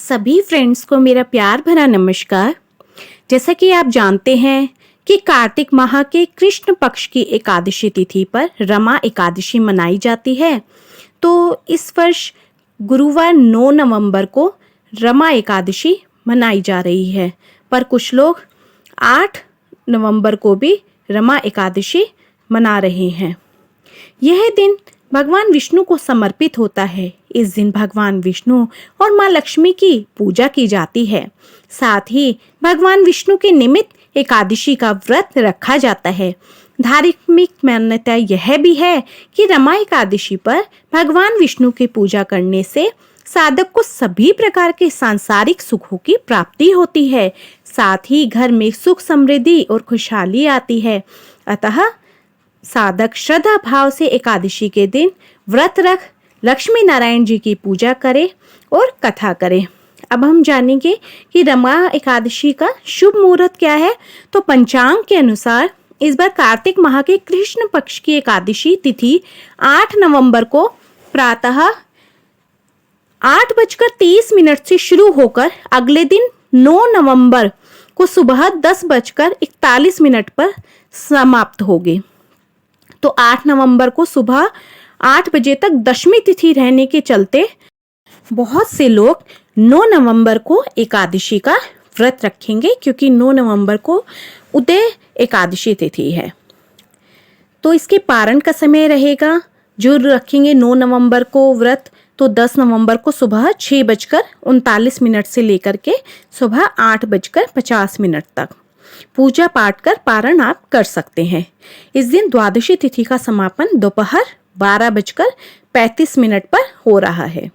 सभी फ्रेंड्स को मेरा प्यार भरा नमस्कार। जैसा कि आप जानते हैं कि कार्तिक माह के कृष्ण पक्ष की एकादशी तिथि पर रमा एकादशी मनाई जाती है। तो इस वर्ष गुरुवार 9 नवंबर को रमा एकादशी मनाई जा रही है, पर कुछ लोग 8 नवंबर को भी रमा एकादशी मना रहे हैं। यह दिन भगवान विष्णु को समर्पित होता है। इस दिन भगवान विष्णु और माँ लक्ष्मी की पूजा की जाती है। साथ ही भगवान विष्णु के निमित्त एकादशी का व्रत रखा जाता है। धार्मिक मान्यता यह भी है कि रमा एकादशी पर भगवान विष्णु की पूजा करने से साधक को सभी प्रकार के सांसारिक सुखों की प्राप्ति होती है। साथ ही घर में सुख समृद्धि और खुशहाली आती है। अतः साधक श्रद्धा भाव से एकादशी के दिन व्रत रख लक्ष्मी नारायण जी की पूजा करे और कथा करे। अब हम जानेंगे कि रमा एकादशी का शुभ मुहूर्त क्या है। तो पंचांग के अनुसार इस बार कार्तिक माह के कृष्ण पक्ष की एकादशी तिथि 8 नवंबर को प्रातः 8:30 से शुरू होकर अगले दिन 9 नवंबर को सुबह 10:41 पर समाप्त होगी। तो 8 नवंबर को सुबह 8 बजे तक दशमी तिथि रहने के चलते बहुत से लोग 9 नवंबर को एकादशी का व्रत रखेंगे, क्योंकि 9 नवंबर को उदय एकादशी तिथि है। तो इसके पारण का समय रहेगा, जो रखेंगे 9 नवंबर को व्रत, तो 10 नवंबर को सुबह 6:39 से लेकर के सुबह 8:50 तक पूजा पाठ कर पारण आप कर सकते हैं। इस दिन द्वादशी तिथि का समापन दोपहर 12:35 पर हो रहा है।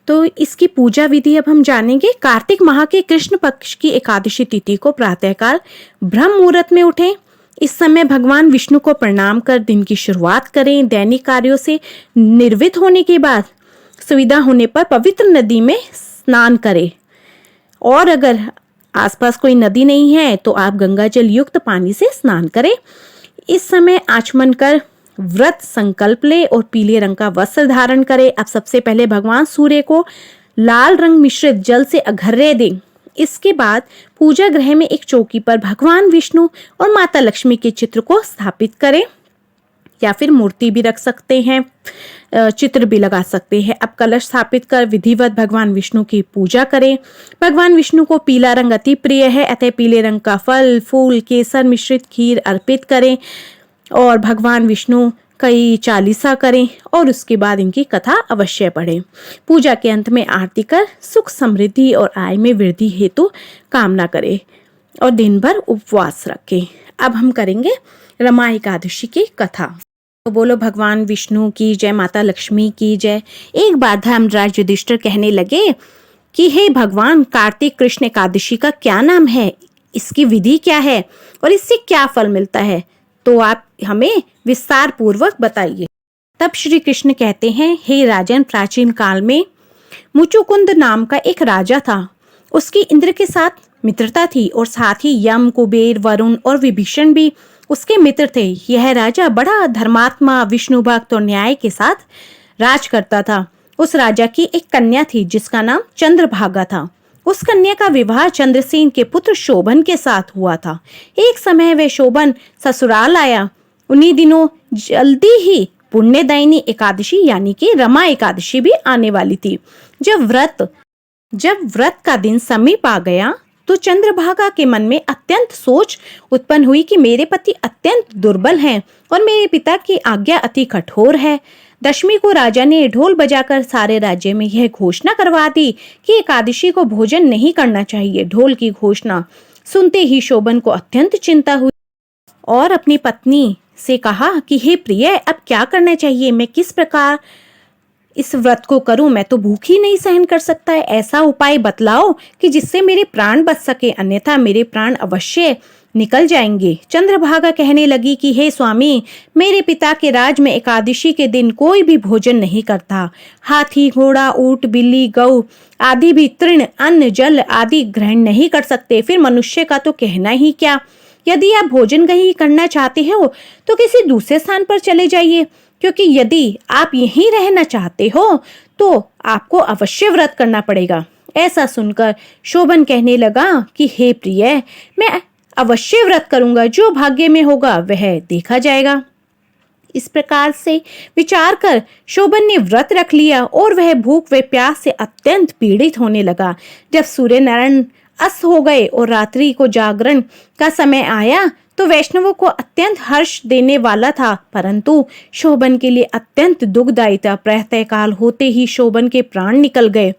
तो इसकी पूजा विधि अब हम जानेंगे। कार्तिक माह के कृष्ण पक्ष की एकादशी तिथि को प्रातःकाल ब्रह्म मुहूर्त में उठें। इस समय भगवान विष्णु को प्रणाम कर दिन की शुरुआत करें। दैनिक कार्यों से निवृत्त होने के बाद सुविधा होने पर पवित्र नदी में स्नान करें, और अगर आसपास कोई नदी नहीं है तो आप गंगा जल युक्त पानी से स्नान करें। इस समय आचमन कर व्रत संकल्प ले और पीले रंग का वस्त्र धारण करें। अब सबसे पहले भगवान सूर्य को लाल रंग मिश्रित जल से अर्घ्य दें। इसके बाद पूजा गृह में एक चौकी पर भगवान विष्णु और माता लक्ष्मी के चित्र को स्थापित करें, या फिर मूर्ति भी रख सकते हैं, चित्र भी लगा सकते हैं। अब कलश स्थापित कर विधिवत भगवान विष्णु की पूजा करें। भगवान विष्णु को पीला रंग अति प्रिय है, अतः पीले रंग का फल, फूल, केसर मिश्रित खीर अर्पित करें और भगवान विष्णु कई चालीसा करें, और उसके बाद इनकी कथा अवश्य पढ़ें। पूजा के अंत में आरती कर सुख समृद्धि और आय में वृद्धि हेतु कामना करें और दिन भर उपवास रखें। अब हम करेंगे रमा एकादशी की कथा। तो बोलो भगवान विष्णु की जय, माता लक्ष्मी की जय। एक बार धर्मराज युधिष्ठिर कहने लगे कि हे भगवान, कार्तिक कृष्ण एकादशी का क्या नाम है, इसकी विधि क्या है और इससे क्या फल मिलता है, तो आप हमें विस्तार पूर्वक बताइए। तब श्री कृष्ण कहते हैं, हे राजन, प्राचीन काल में मुचुकुंद नाम का एक राजा था। उसकी इंद्र के साथ मित्रता थी और साथ ही यम, कुबेर, वरुण और विभीषण भी उसके मित्र थे। यह राजा बड़ा धर्मात्मा, विष्णु भक्त और न्याय के साथ राज करता था। उस राजा की एक कन्या थी जिसका नाम चंद्रभागा था। उस कन्या का विवाह चंद्रसेन के पुत्र शोभन के साथ हुआ था। एक समय वह शोभन ससुराल आया। उन्हीं दिनों जल्दी ही पुण्यदायिनी एकादशी यानी कि रमा एकादशी भी आने वाली थी। जब व्रत का दिन समीप आ गया तो चंद्रभागा के मन में अत्यंत सोच उत्पन्न हुई कि मेरे पति अत्यंत दुर्बल हैं और मेरे पिता की आज्ञा अति कठोर है। दशमी को राजा ने ढोल बजाकर सारे राज्य में यह घोषणा करवा दी कि एकादशी को भोजन नहीं करना चाहिए। ढोल की घोषणा सुनते ही शोभन को अत्यंत चिंता हुई और अपनी पत्नी से कहा कि हे प्रिय, अब क्या करना चाहिए, मैं किस प्रकार इस व्रत को करूं, मैं तो भूख ही नहीं सहन कर सकता है। ऐसा उपाय बतलाओ कि जिससे मेरे प्राण बच सके, अन्यथा मेरे प्राण अवश्य निकल जाएंगे। चंद्रभागा कहने लगी कि हे स्वामी, मेरे पिता के राज में एकादशी के दिन कोई भी भोजन नहीं करता। हाथी, घोड़ा, ऊंट, बिल्ली, गऊ आदि भी तृण, अन्न, जल आदि ग्रहण नहीं कर सकते। फिर मनुष्य का तो कहना ही क्या। यदि आप भोजन ग्रहण करना चाहते हो तो किसी दूसरे स्थान पर चले जाइए, क्योंकि यदि आप यहीं रहना चाहते हो तो आपको अवश्य व्रत करना पड़ेगा। ऐसा सुनकर शोभन कहने लगा कि हे प्रिय, मैं अवश्य व्रत करूंगा, जो भाग्य में होगा वह देखा जाएगा। इस प्रकार से विचार कर शोभन ने व्रत रख लिया और वह भूख व प्यास से अत्यंत पीड़ित होने लगा। जब सूर्य नारायण अस्त हो गए और रात्रि को जागरण का समय आया तो वैष्णवों को अत्यंत हर्ष देने वाला था, परंतु शोभन के लिए अत्यंत दुखदायी था। प्रातःकाल होते ही शोभन के प्राण निकल गए।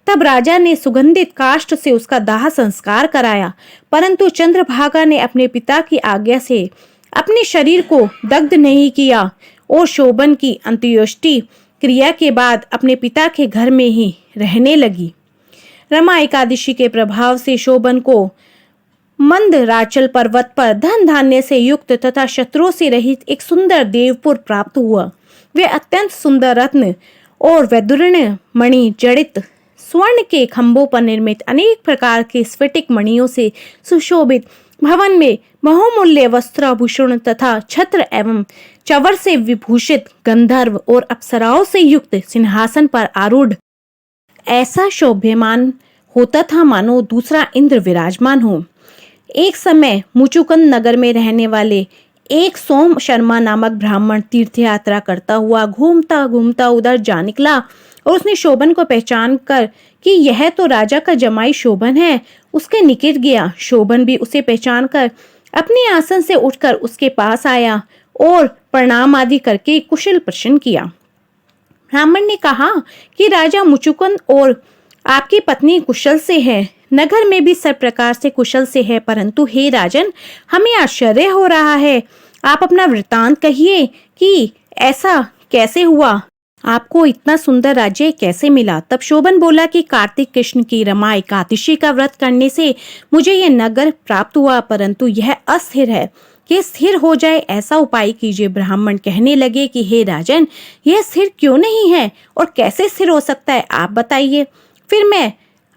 तब राजा ने सुगंधित काष्ठ से उसका दाह संस्कार कराया, परंतु चंद्रभागा ने अपने पिता की आज्ञा से अपने शरीर को दग्ध नहीं किया और शोभन की अंत्येष्टि क्रिया के बाद अपने पिता के घर में ही रहने लगी। रमा एकादशी के प्रभाव से शोभन को मंदराचल पर्वत पर धन धान्य से युक्त तथा शत्रुओं से रहित एक सुंदर देवपुर प्राप्त हुआ। वे अत्यंत सुंदर रत्न और वैदुर्य मणि जड़ित स्वर्ण के खंभों पर निर्मित अनेक प्रकार के स्फटिक मणियों से सुशोभित भवन में बहुमूल्य वस्त्राभूषण तथा छत्र एवं चवर से विभूषित गंधर्व और अप्सराओं से युक्त सिंहासन पर आरूढ़ ऐसा शोभ्यमान होता था मानो दूसरा इंद्र विराजमान हो। एक समय मुचुकुंद नगर में रहने वाले एक सोम शर्मा नामक ब्राह्मण तीर्थ यात्रा करता हुआ घूमता घूमता उधर जा निकला और उसने शोभन को पहचान कर कि यह तो राजा का जमाई शोभन है, उसके निकट गया। शोभन भी उसे पहचान कर अपने आसन से उठकर उसके पास आया और प्रणाम आदि करके कुशल प्रश्न किया। ब्राह्मण ने कहा कि राजा मुचुकुंद और आपकी पत्नी कुशल से है, नगर में भी सब प्रकार से कुशल से है, परंतु हे राजन, हमें आश्चर्य हो रहा है। आप अपना वृतांत कहिए कि ऐसा कैसे हुआ, आपको इतना सुंदर राज्य कैसे मिला। तब शोभन बोला कि कार्तिक कृष्ण की रमा एकादशी का व्रत करने से मुझे यह नगर प्राप्त हुआ, परंतु यह अस्थिर है, ये स्थिर हो जाए ऐसा उपाय कीजिए। ब्राह्मण कहने लगे कि हे राजन, यह स्थिर क्यों नहीं है और कैसे स्थिर हो सकता है, आप बताइए, फिर मैं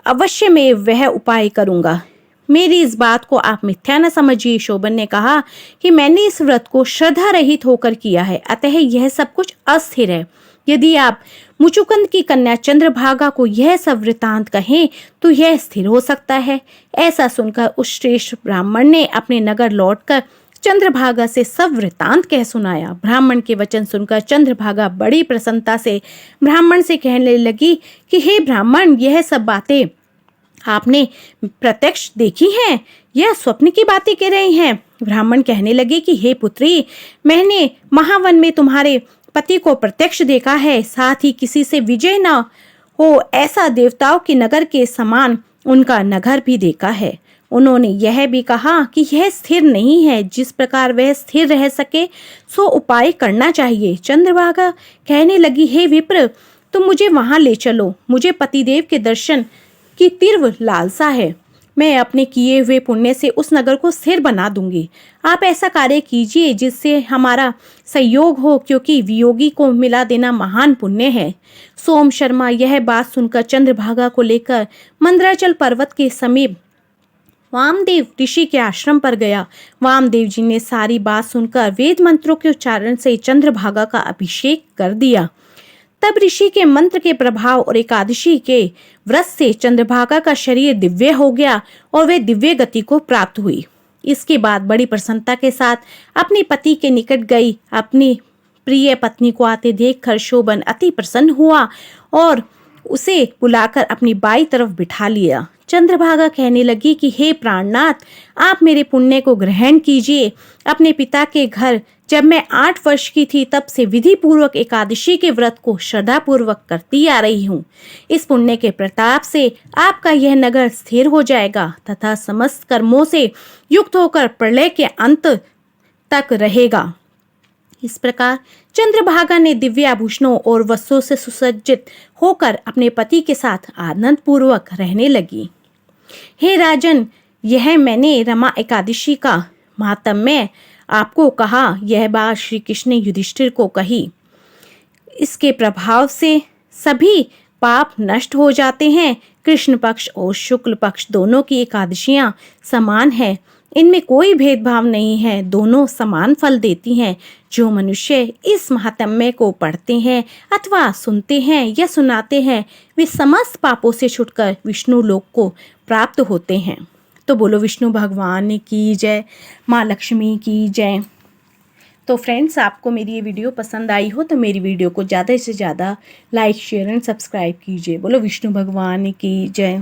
अवश्य में वह उपाय करूंगा। मेरी इस बात को आप मिथ्या न समझिए। शोभन ने कहा कि मैंने इस व्रत को श्रद्धा रहित होकर किया है, अतः यह सब कुछ अस्थिर है। यदि आप मुचुकुंद की कन्या चंद्रभागा को यह सब वृतांत कहें तो यह स्थिर हो सकता है। ऐसा सुनकर उस श्रेष्ठ ब्राह्मण ने अपने नगर लौटकर चंद्रभागा से सब वृतांत कह सुनाया। ब्राह्मण के वचन सुनकर चंद्रभागा बड़ी प्रसन्नता से ब्राह्मण से कहने लगी कि हे ब्राह्मण, यह सब बातें आपने प्रत्यक्ष देखी हैं या स्वप्न की बातें कह रहे हैं। ब्राह्मण कहने लगे कि हे पुत्री, मैंने महावन में तुम्हारे पति को प्रत्यक्ष देखा है, साथ ही किसी से विजय न हो ऐसा देवताओं के नगर के समान उनका नगर भी देखा है। उन्होंने यह भी कहा कि यह स्थिर नहीं है, जिस प्रकार वह स्थिर रह सके सो उपाय करना चाहिए। चंद्रभागा कहने लगी, हे विप्र, तुम मुझे वहां ले चलो, मुझे पतिदेव के दर्शन की तीव्र लालसा है। मैं अपने किए हुए पुण्य से उस नगर को स्थिर बना दूंगी। आप ऐसा कार्य कीजिए जिससे हमारा सहयोग हो, क्योंकि वियोगी को मिला देना महान पुण्य है। सोम शर्मा यह बात सुनकर चंद्रभागा को लेकर मंदराचल पर्वत के समीप वामदेव ऋषि के आश्रम पर गया। वामदेव जी ने सारी बात सुनकर वेद मंत्रों के उच्चारण से चंद्रभागा का अभिषेक कर दिया। तब ऋषि के मंत्र के प्रभाव और एकादशी के व्रत से चंद्रभागा का शरीर दिव्य हो गया और वे दिव्य गति को प्राप्त हुई। इसके बाद बड़ी प्रसन्नता के साथ अपने पति के निकट गई। अपनी प्रिय पत्नी को आते देखकर शोभन अति प्रसन्न हुआ और उसे बुलाकर अपनी बाई तरफ बिठा लिया। चंद्रभागा कहने लगी कि हे प्राणनाथ, आप मेरे पुण्य को ग्रहण कीजिए। अपने पिता के घर जब मैं 8 वर्ष की थी तब से विधि पूर्वक एकादशी के व्रत को श्रद्धा पूर्वक करती आ रही हूँ। इस पुण्य के प्रताप से आपका यह नगर स्थिर हो जाएगा तथा समस्त कर्मों से युक्त होकर प्रलय के अंत तक रहेगा। इस प्रकार चंद्रभागा ने दिव्य आभूषणों और वस्त्रों से सुसज्जित होकर अपने पति के साथ आनंद पूर्वक रहने लगी। हे राजन, यह मैंने रमा एकादशी का महात्म्य आपको कहा, यह बात श्री कृष्ण ने युधिष्ठिर को कही। इसके प्रभाव से सभी पाप नष्ट हो जाते हैं। कृष्ण पक्ष और शुक्ल पक्ष दोनों की एकादशियां समान है। इनमें कोई भेदभाव नहीं है, दोनों समान फल देती हैं। जो मनुष्य इस महात्म्य को पढ़ते हैं अथवा सुनते हैं या सुनाते हैं, वे समस्त पापों से छुटकर विष्णु लोक को प्राप्त होते हैं। तो बोलो विष्णु भगवान की जय, माँ लक्ष्मी की जय। तो फ्रेंड्स, आपको मेरी ये वीडियो पसंद आई हो तो मेरी वीडियो को ज़्यादा से ज़्यादा लाइक, शेयर एंड सब्सक्राइब कीजिए। बोलो विष्णु भगवान की जय।